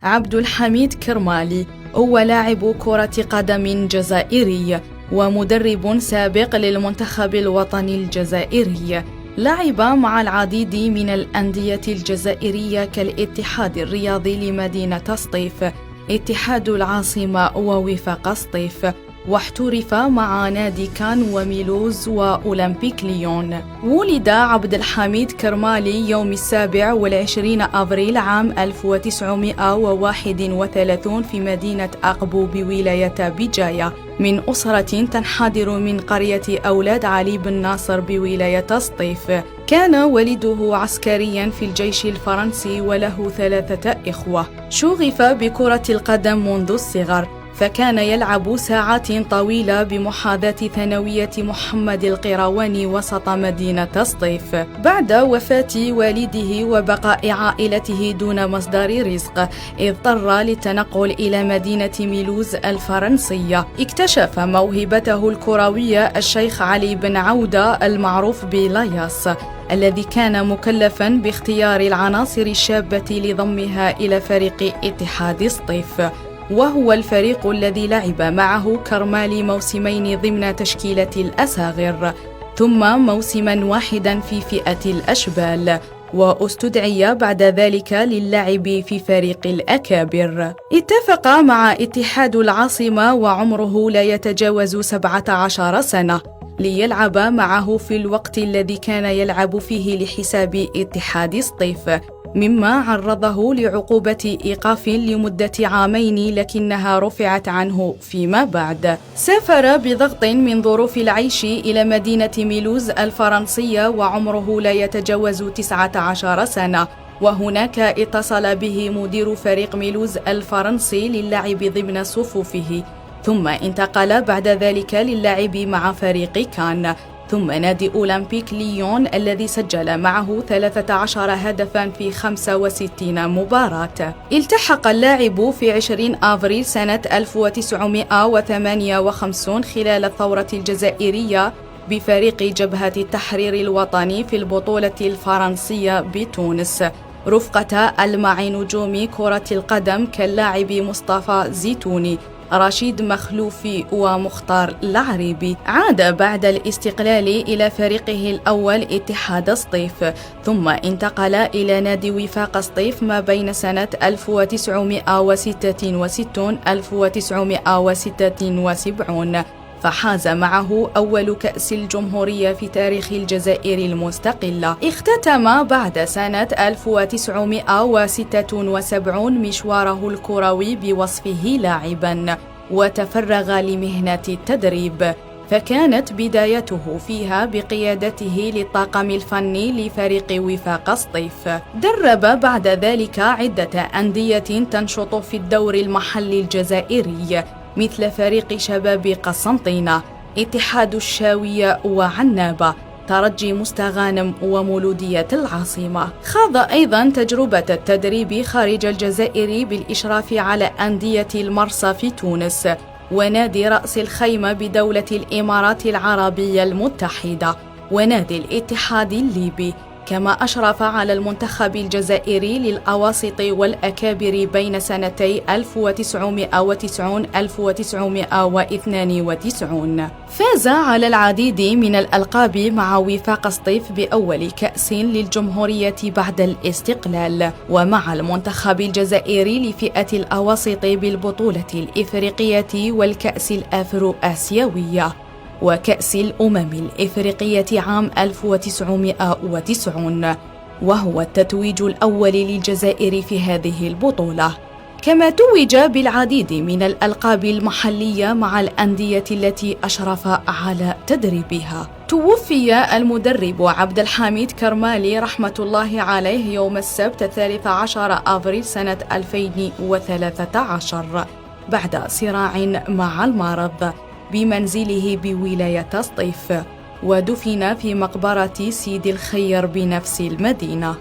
عبد الحميد كرمالي هو لاعب كرة قدم جزائري ومدرب سابق للمنتخب الوطني الجزائري. لعب مع العديد من الأندية الجزائرية كالاتحاد الرياضي لمدينة سطيف، اتحاد العاصمة ووفاق سطيف، واحترف مع نادي كان وميلوز وأولمبيك ليون. ولد عبد الحميد كرمالي يوم 27 أبريل عام 1931 في مدينة أقبو بولاية بجاية، من أسرة تنحدر من قرية أولاد علي بن ناصر بولاية سطيف. كان والده عسكريا في الجيش الفرنسي وله 3 إخوة. شغف بكرة القدم منذ الصغر، فكان يلعب ساعات طويلة بمحاذاة ثانوية محمد القيرواني وسط مدينة سطيف. بعد وفاة والده وبقاء عائلته دون مصدر رزق، اضطر للتنقل إلى مدينة ميلوز الفرنسية. اكتشف موهبته الكروية الشيخ علي بن عودة المعروف بلاياس، الذي كان مكلفا باختيار العناصر الشابة لضمها إلى فريق اتحاد سطيف، وهو الفريق الذي لعب معه كرمالي موسمين ضمن تشكيلة الأصاغر، ثم موسما واحدا في فئة الأشبال، واستدعي بعد ذلك للعب في فريق الأكابر. اتفق مع اتحاد العاصمة وعمره لا يتجاوز 17 سنة ليلعب معه في الوقت الذي كان يلعب فيه لحساب اتحاد سطيف، مما عرضه لعقوبة إيقاف لمدة 2 عام، لكنها رفعت عنه فيما بعد. سافر بضغط من ظروف العيش إلى مدينة ميلوز الفرنسية وعمره لا يتجاوز 19 سنة، وهناك اتصل به مدير فريق ميلوز الفرنسي للعب ضمن صفوفه، ثم انتقل بعد ذلك للعب مع فريق كان، ثم نادي أولمبيك ليون الذي سجل معه 13 هدفا في 65 مباراة. التحق اللاعب في 20 أبريل سنة 1958 خلال الثورة الجزائرية بفريق جبهة التحرير الوطني في البطولة الفرنسية بتونس، رفقة ألمع نجوم كرة القدم كاللاعب مصطفى زيتوني، رشيد مخلوفي ومختار العريبي. عاد بعد الاستقلال إلى فريقه الأول اتحاد سطيف، ثم انتقل إلى نادي وفاق سطيف ما بين سنة 1966 1976، فحاز معه أول كأس الجمهورية في تاريخ الجزائر المستقلة. اختتم بعد سنة 1976 مشواره الكروي بوصفه لاعبا، وتفرغ لمهنة التدريب، فكانت بدايته فيها بقيادته للطاقم الفني لفريق وفاق سطيف. درب بعد ذلك عدة أندية تنشط في الدور المحلي الجزائري، مثل فريق شباب قسنطينة، اتحاد الشاوية وعنابة، ترجي مستغانم ومولودية العاصمة. خاض أيضا تجربة التدريب خارج الجزائر بالإشراف على أندية المرسى في تونس ونادي رأس الخيمة بدولة الإمارات العربية المتحدة ونادي الاتحاد الليبي، كما أشرف على المنتخب الجزائري للأواسط والأكابر بين سنتي 1990 1992. فاز على العديد من الألقاب مع وفاق سطيف بأول كأس للجمهورية بعد الاستقلال، ومع المنتخب الجزائري لفئة الأواسط بالبطولة الإفريقية والكأس الأفرو آسيوية وكأس الأمم الإفريقية عام 1990، وهو التتويج الأول للجزائر في هذه البطولة، كما توج بالعديد من الألقاب المحلية مع الأندية التي أشرف على تدريبها. توفي المدرب عبد الحميد كرمالي رحمة الله عليه يوم السبت 13 أبريل سنة 2013 بعد صراع مع المرض بمنزله بولاية سطيف، ودفن في مقبرة سيدي الخير بنفس المدينة.